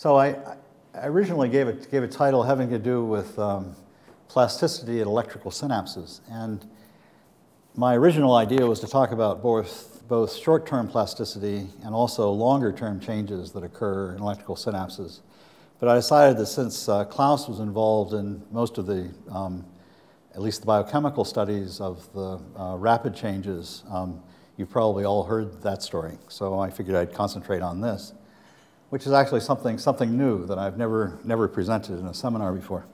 So I originally gave a title having to do with plasticity at electrical synapses. And my original idea was to talk about both short-term plasticity and also longer-term changes that occur in electrical synapses. But I decided that since Klaus was involved in most of the, at least the biochemical studies of the rapid changes, you've probably all heard that story. So I figured I'd concentrate on this, which is actually something new that I've never presented in a seminar before.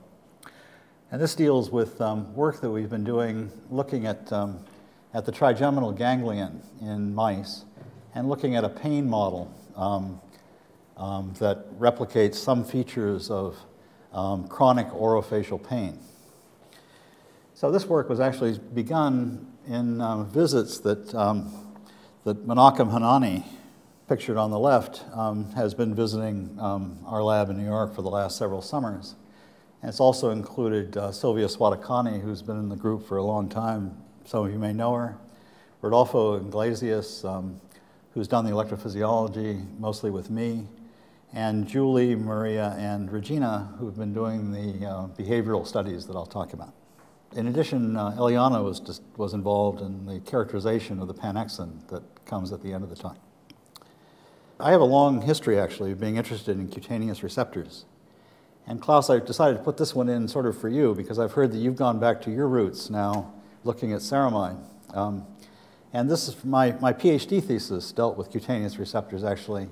And this deals with work that we've been doing looking at the trigeminal ganglion in mice and looking at a pain model that replicates some features of chronic orofacial pain. So this work was actually begun in visits that Menachem Hanani, pictured on the left, has been visiting our lab in New York for the last several summers. And it's also included Sylvia Swadakani, who's been in the group for a long time. Some of you may know her. Rodolfo Iglesias, who's done the electrophysiology mostly with me, and Julie, Maria, and Regina, who've been doing the behavioral studies that I'll talk about. In addition, Eliana was involved in the characterization of the pannexin that comes at the end of the talk. I have a long history, actually, of being interested in cutaneous receptors. And Klaus, I decided to put this one in sort of for you, because I've heard that you've gone back to your roots now, looking at ceramide. And this is my Ph.D. thesis dealt with cutaneous receptors, actually,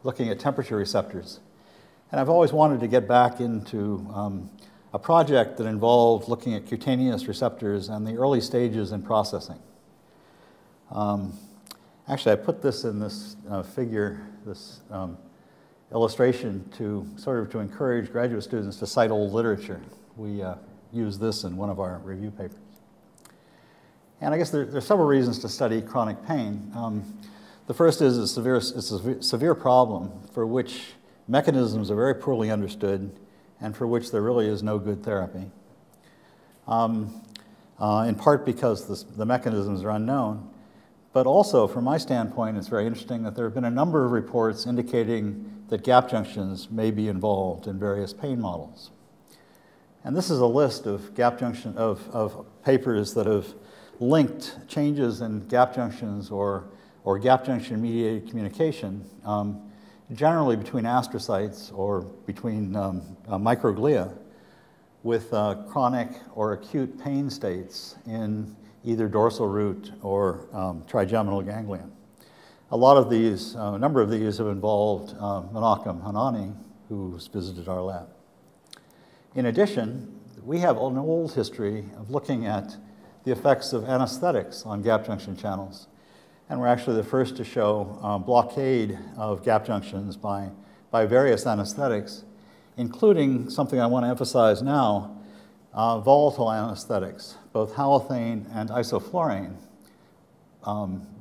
looking at temperature receptors. And I've always wanted to get back into a project that involved looking at cutaneous receptors and the early stages in processing. Actually, I put this in this figure, this illustration to encourage graduate students to cite old literature. We use this in one of our review papers. And I guess there are several reasons to study chronic pain. The first is it's a severe problem for which mechanisms are very poorly understood and for which there really is no good therapy. In part because the mechanisms are unknown, but also from my standpoint, it's very interesting that there have been a number of reports indicating that gap junctions may be involved in various pain models. And this is a list of of papers that have linked changes in gap junctions or gap junction-mediated communication, generally between astrocytes or between microglia, with chronic or acute pain states in either dorsal root or trigeminal ganglion. A number of these have involved Menachem Hanani, who's visited our lab. In addition, we have an old history of looking at the effects of anesthetics on gap junction channels. And we're actually the first to show blockade of gap junctions by various anesthetics, including something I want to emphasize now, volatile anesthetics. Both halothane and isoflurane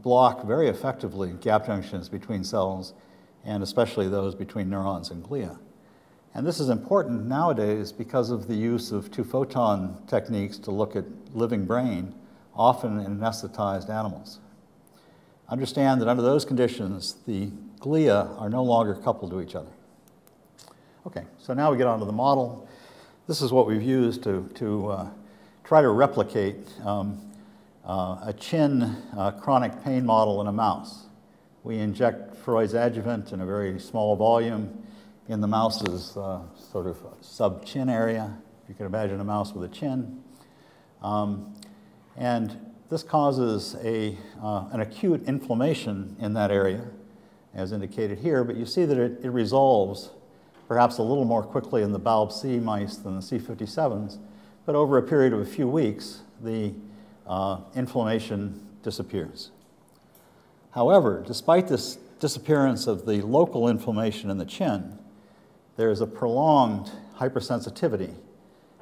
block very effectively gap junctions between cells, and especially those between neurons and glia. And this is important nowadays because of the use of two-photon techniques to look at living brain, often in anesthetized animals. Understand that under those conditions, the glia are no longer coupled to each other. Okay, so now we get onto the model. This is what we've used to try to replicate a chin chronic pain model in a mouse. We inject Freud's adjuvant in a very small volume in the mouse's sort of sub-chin area. You can imagine a mouse with a chin. And this causes an acute inflammation in that area, as indicated here, but you see that it resolves perhaps a little more quickly in the BALB-C mice than the C57s, but over a period of a few weeks, the inflammation disappears. However, despite this disappearance of the local inflammation in the chin, there is a prolonged hypersensitivity,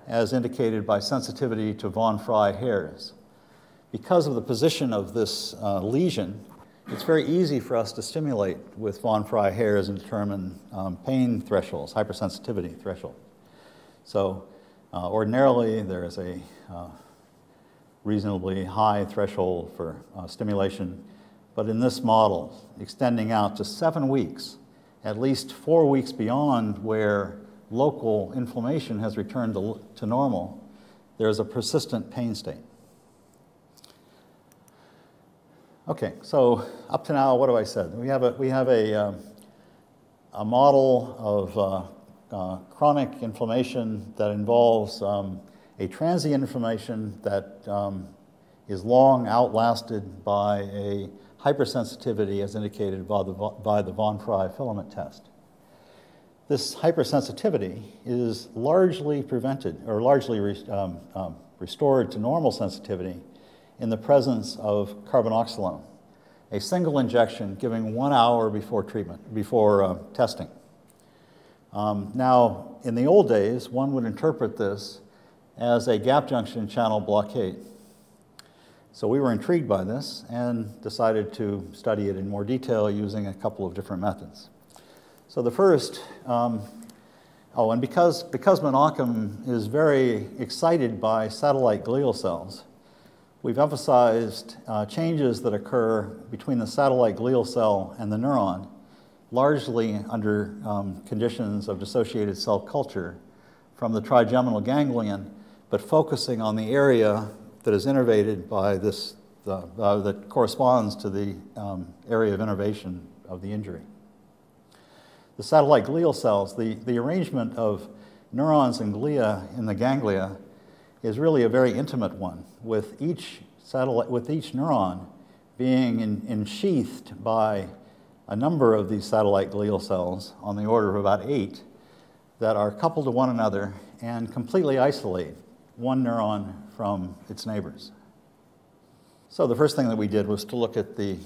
as indicated by sensitivity to von Frey hairs. Because of the position of this lesion, it's very easy for us to stimulate with von Frey hairs and determine pain thresholds, hypersensitivity thresholds. So ordinarily, there is a reasonably high threshold for stimulation, but in this model, extending out to 7 weeks at least 4 weeks beyond where local inflammation has returned to normal, there's a persistent pain state. Okay, so up to now, what have I said? We have a model of chronic inflammation that involves a transient inflammation that is long outlasted by a hypersensitivity as indicated by the von Frey filament test. This hypersensitivity is largely prevented or largely restored to normal sensitivity in the presence of carbonoxolone, a single injection giving 1 hour before treatment, before testing. Now, in the old days, one would interpret this as a gap junction channel blockade. So we were intrigued by this and decided to study it in more detail using a couple of different methods. So the first, and because Menachem is very excited by satellite glial cells, we've emphasized changes that occur between the satellite glial cell and the neuron, largely under conditions of dissociated cell culture from the trigeminal ganglion, but focusing on the area that is innervated by this, that corresponds to the area of innervation of the injury. The satellite glial cells, the arrangement of neurons and glia in the ganglia is really a very intimate one, with each neuron being ensheathed by a number of these satellite glial cells on the order of about 8 that are coupled to one another and completely isolate one neuron from its neighbors. So the first thing that we did was to look at the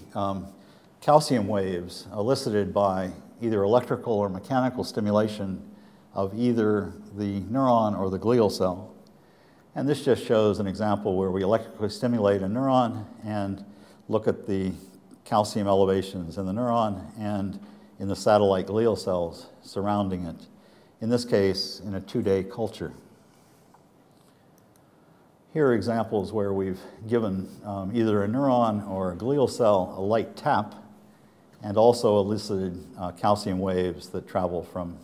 calcium waves elicited by either electrical or mechanical stimulation of either the neuron or the glial cell. And this just shows an example where we electrically stimulate a neuron and look at the calcium elevations in the neuron and in the satellite glial cells surrounding it, in this case, in a 2-day culture. Here are examples where we've given either a neuron or a glial cell a light tap and also elicited calcium waves that travel from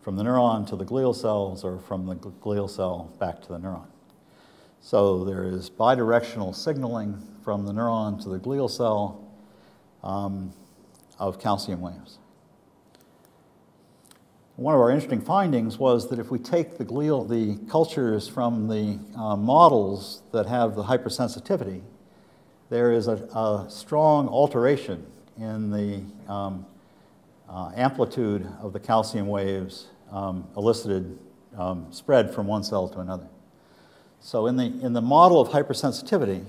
the neuron to the glial cells or from the glial cell back to the neuron. So there is bidirectional signaling from the neuron to the glial cell of calcium waves. One of our interesting findings was that if we take the cultures from the models that have the hypersensitivity, there is a strong alteration in the amplitude of the calcium waves elicited, spread from one cell to another. So in the model of hypersensitivity,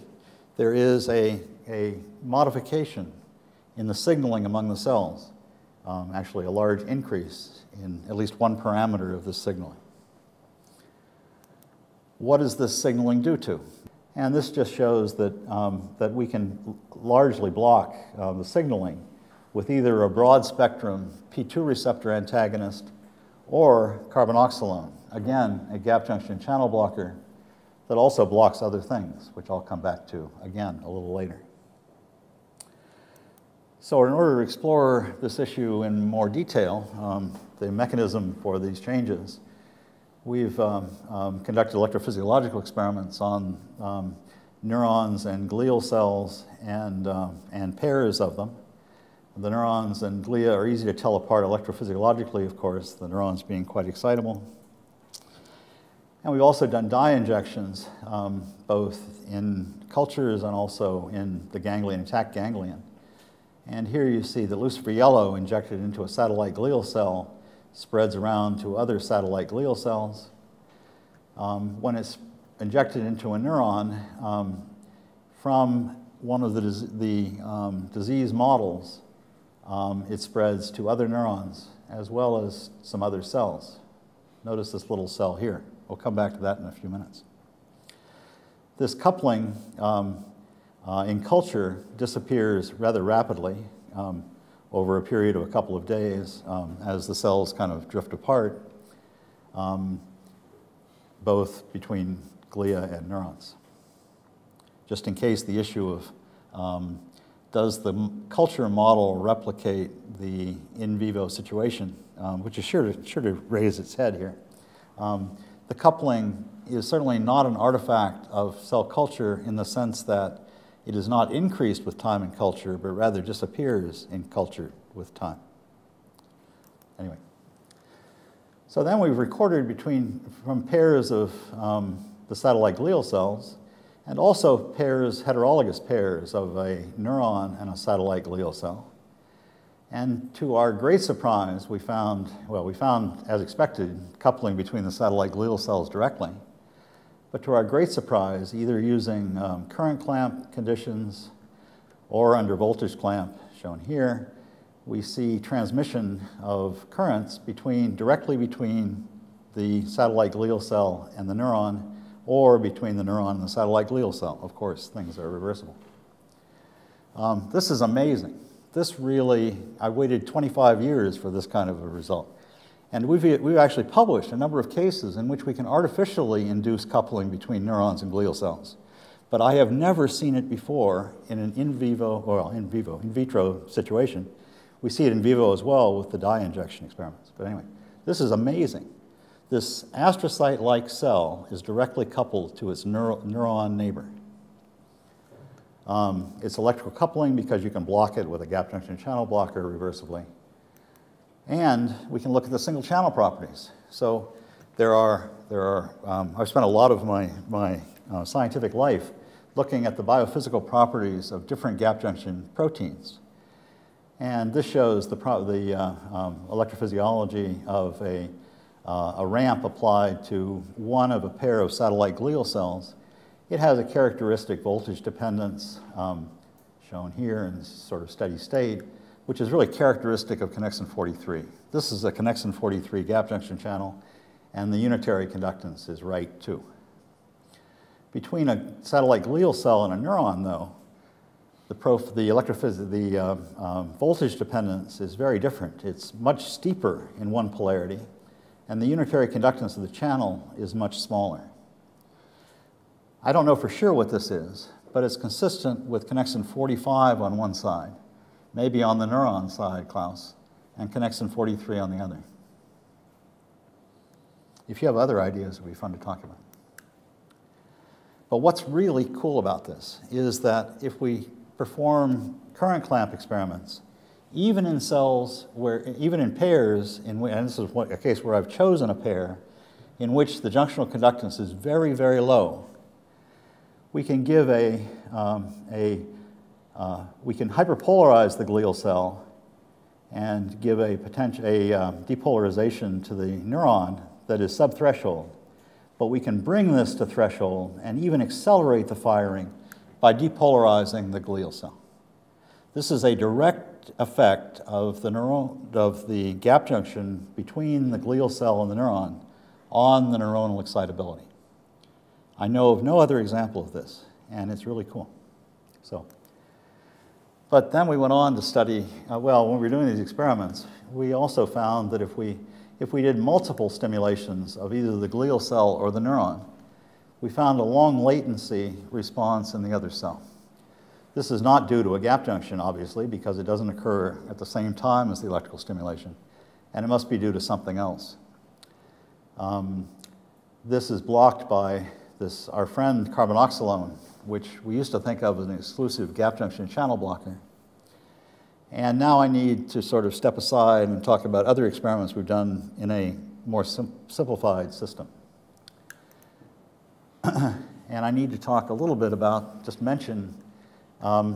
there is a modification in the signaling among the cells, actually a large increase in at least one parameter of this signaling. What does this signaling do to? And this just shows that we can largely block the signaling with either a broad spectrum P2 receptor antagonist or carbonoxolone, again, a gap junction channel blocker that also blocks other things, which I'll come back to again a little later. So in order to explore this issue in more detail, the mechanism for these changes, we've conducted electrophysiological experiments on neurons and glial cells and pairs of them. The neurons and glia are easy to tell apart electrophysiologically, of course, the neurons being quite excitable. And we've also done dye injections, both in cultures and also in the ganglion, intact ganglion. And here you see the lucifer yellow injected into a satellite glial cell spreads around to other satellite glial cells. When it's injected into a neuron, from one of the disease models, it spreads to other neurons as well as some other cells. Notice this little cell here. We'll come back to that in a few minutes. This coupling in culture disappears rather rapidly over a period of a couple of days as the cells kind of drift apart, both between glia and neurons. Just in case the issue of does the culture model replicate the in vivo situation, which is sure to raise its head here. The coupling is certainly not an artifact of cell culture in the sense that it is not increased with time in culture, but rather disappears in culture with time. Anyway, so then we've recorded from pairs of the satellite glial cells, and also heterologous pairs of a neuron and a satellite glial cell. And to our great surprise, we found, as expected, coupling between the satellite glial cells directly. But to our great surprise, either using current clamp conditions or under voltage clamp, shown here, we see transmission of currents directly between the satellite glial cell and the neuron, or between the neuron and the satellite glial cell. Of course, things are reversible. This is amazing. This really, I waited 25 years for this kind of a result. And we've actually published a number of cases in which we can artificially induce coupling between neurons and glial cells. But I have never seen it before in an in vitro situation. We see it in vivo as well with the dye injection experiments. But anyway, this is amazing. This astrocyte-like cell is directly coupled to its neuron neighbor. It's electrical coupling because you can block it with a gap junction channel blocker reversibly. And we can look at the single channel properties. So I've spent a lot of my scientific life looking at the biophysical properties of different gap junction proteins. And this shows the electrophysiology of a ramp applied to one of a pair of satellite glial cells. It has a characteristic voltage dependence shown here in sort of steady state, which is really characteristic of Connexin 43. This is a Connexin 43 gap junction channel, and the unitary conductance is right too. Between a satellite glial cell and a neuron, though, the voltage dependence is very different. It's much steeper in one polarity, and the unitary conductance of the channel is much smaller. I don't know for sure what this is, but it's consistent with Connexin 45 on one side, maybe on the neuron side, Klaus, and Connexin 43 on the other. If you have other ideas, it would be fun to talk about. But what's really cool about this is that if we perform current clamp experiments, even in cells even in pairs, and this is a case where I've chosen a pair in which the junctional conductance is very, very low, we can give we can hyperpolarize the glial cell and give a depolarization to the neuron that is subthreshold. But we can bring this to threshold and even accelerate the firing by depolarizing the glial cell. This is a direct effect of the gap junction between the glial cell and the neuron on the neuronal excitability. I know of no other example of this, and it's really cool. But then we went on to study, when we were doing these experiments, we also found that if we did multiple stimulations of either the glial cell or the neuron, we found a long latency response in the other cell. This is not due to a gap junction, obviously, because it doesn't occur at the same time as the electrical stimulation, and it must be due to something else. This is blocked by our friend carbonoxylone, which we used to think of as an exclusive gap junction channel blocker. And now I need to sort of step aside and talk about other experiments we've done in a more simplified system. And I need to talk a little bit about, just mention,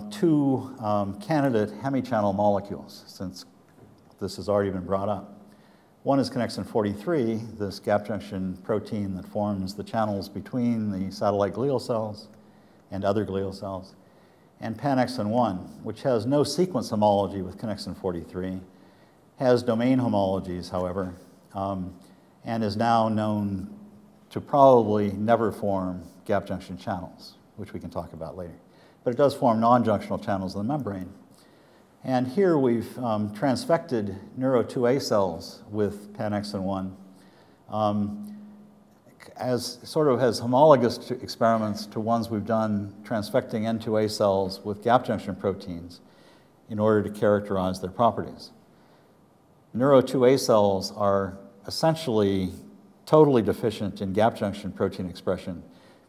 two candidate hemichannel molecules, since this has already been brought up. One is Connexin 43, this gap junction protein that forms the channels between the satellite glial cells and other glial cells, and pannexin-1, which has no sequence homology with Connexin 43, has domain homologies, however, and is now known to probably never form gap junction channels, which we can talk about later. But it does form non-junctional channels in the membrane. And here we've transfected neuro-2A cells with pannexin-1 as homologous experiments to ones we've done transfecting N2A cells with gap junction proteins. in order to characterize their properties. Neuro 2A cells are essentially totally deficient in gap junction protein expression,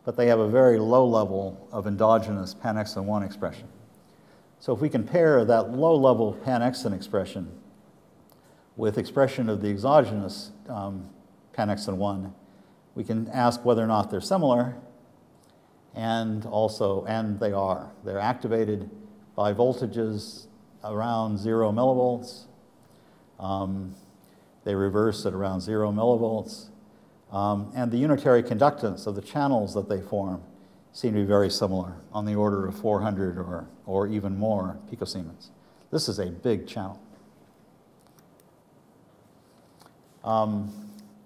but they have a very low level of endogenous pannexin-1 expression. So if we compare that low level pannexin expression with expression of the exogenous pannexin-1, we can ask whether or not they're similar, and they are. They're activated by voltages around 0 millivolts. They reverse at around 0 millivolts. And the unitary conductance of the channels that they form seem to be very similar, on the order of 400 or even more picosiemens. This is a big channel.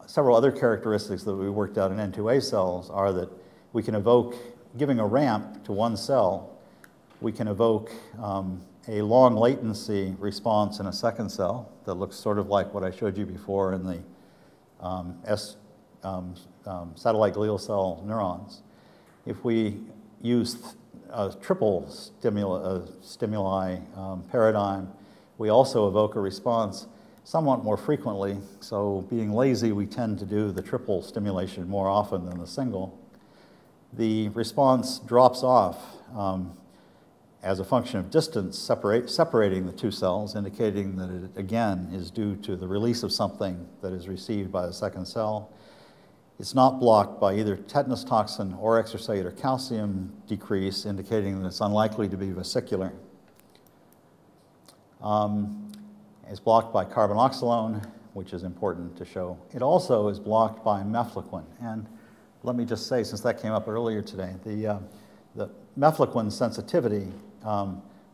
Several other characteristics that we worked out in N2A cells are that we can evoke, giving a ramp to one cell, we can evoke a long latency response in a second cell that looks sort of like what I showed you before in the satellite glial cell neurons. If we use a triple stimuli paradigm, we also evoke a response somewhat more frequently. So being lazy, we tend to do the triple stimulation more often than the single. The response drops off as a function of distance separating the two cells, indicating that it, again, is due to the release of something that is received by the second cell. It's not blocked by either tetanus toxin or extracellular calcium decrease, indicating that it's unlikely to be vesicular. It's blocked by carbonoxylone, which is important to show. It also is blocked by mefloquine. And let me just say, since that came up earlier today, the mefloquine sensitivity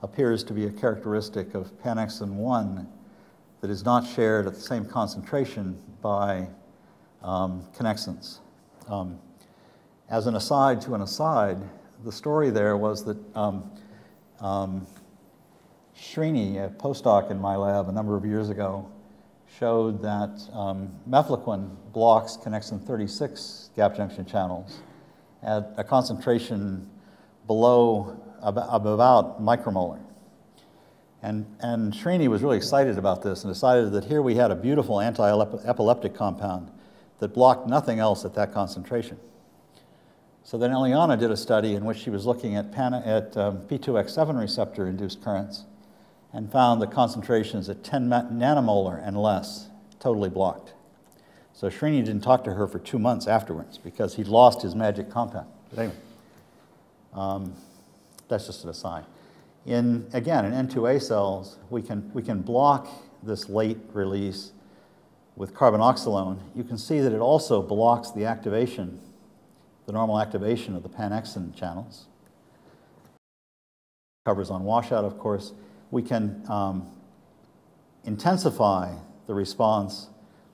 appears to be a characteristic of pannexin-1 that is not shared at the same concentration by connexins. As an aside to an aside, the story there was that Srini, a postdoc in my lab a number of years ago, showed that mefloquine blocks connexin 36 gap junction channels at a concentration below about micromolar. And Srini was really excited about this and decided that here we had a beautiful anti-epileptic compound that blocked nothing else at that concentration. So then Eliana did a study in which she was looking at P2X7 receptor-induced currents and found the concentrations at 10 nanomolar and less, totally blocked. So Srini didn't talk to her for 2 months afterwards because he'd lost his magic compound. But anyway, that's just an aside. Again, in N2A cells, we can block this late release with carbonoxylone. You can see that it also blocks the activation, the normal activation of the pannexin channels. Covers on washout, of course. We can intensify the response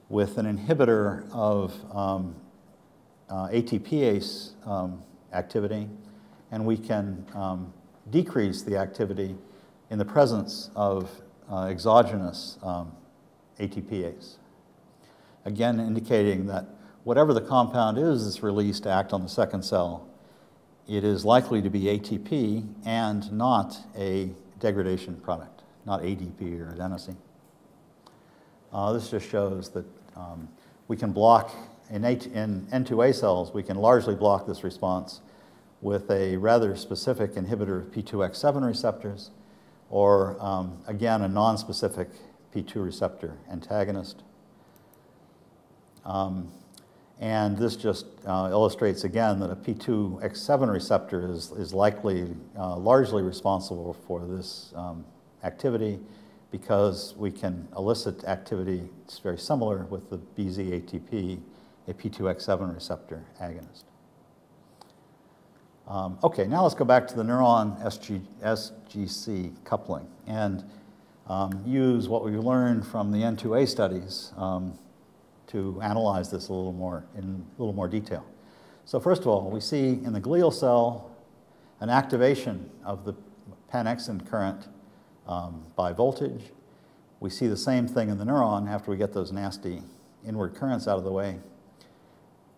with an inhibitor of ATPase activity, and we can decrease the activity in the presence of exogenous ATPase. Again, indicating that whatever the compound is that's released to act on the second cell, it is likely to be ATP and not a degradation product, not ADP or adenosine. This just shows that we can block, in N2A cells, we can largely block this response with a rather specific inhibitor of P2X7 receptors, or again, a non-specific P2 receptor antagonist. And this just illustrates again that a P2X7 receptor is likely largely responsible for this activity, because we can elicit activity that's very similar with the BZ-ATP, a P2X7 receptor agonist. Okay, now let's go back to the neuron SGC coupling and use what we learned from the N2A studies to analyze this in a little more detail. So first of all, we see in the glial cell an activation of the pannexin current by voltage. We see the same thing in the neuron after we get those nasty inward currents out of the way.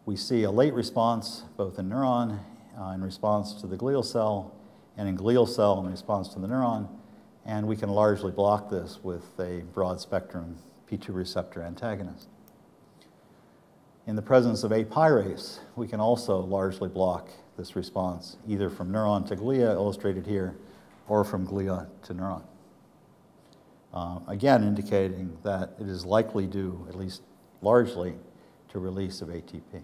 We see a late response both in neuron in response to the glial cell, and in glial cell in response to the neuron. And we can largely block this with a broad spectrum P2 receptor antagonist. In the presence of apyrase, we can also largely block this response, either from neuron to glia, illustrated here, or from glia to neuron. Again, indicating that it is likely due, at least largely, to release of ATP.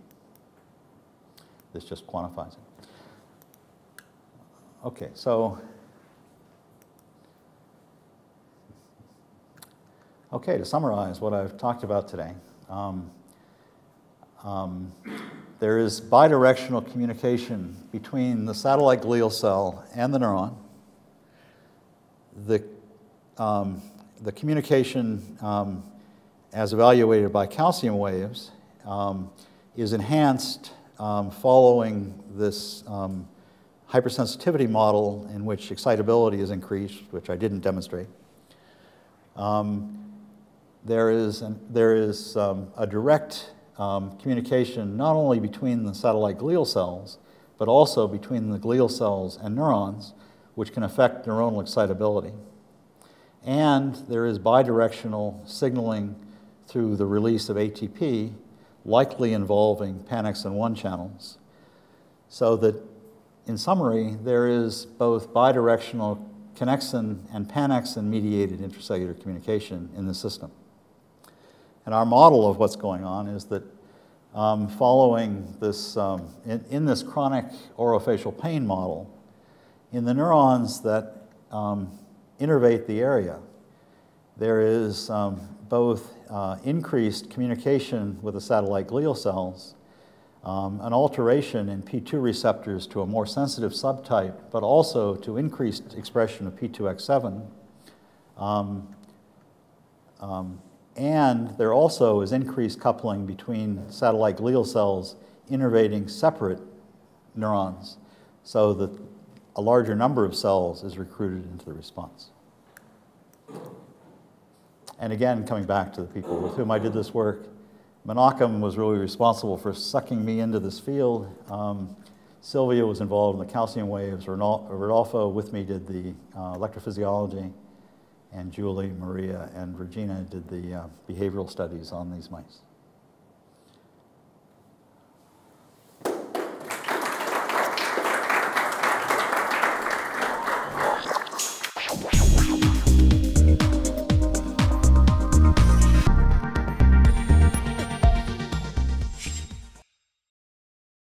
This just quantifies it. Okay, so to summarize what I've talked about today, there is bidirectional communication between the satellite glial cell and the neuron. The communication, as evaluated by calcium waves, is enhanced following this hypersensitivity model in which excitability is increased, which I didn't demonstrate. There is a direct communication not only between the satellite glial cells, but also between the glial cells and neurons, which can affect neuronal excitability. And there is bidirectional signaling through the release of ATP, likely involving pannexin-1 channels. So that, in summary, there is both bidirectional Connexin and pannexin-mediated intracellular communication in the system. And our model of what's going on is that following this, in this chronic orofacial pain model, in the neurons that innervate the area, there is both increased communication with the satellite glial cells, an alteration in P2 receptors to a more sensitive subtype, but also to increased expression of P2X7. And there also is increased coupling between satellite glial cells innervating separate neurons, so that a larger number of cells is recruited into the response. And again, coming back to the people with whom I did this work, Menachem was really responsible for sucking me into this field. Sylvia was involved in the calcium waves. Rodolfo with me did the electrophysiology, and Julie, Maria, and Regina did the behavioral studies on these mice.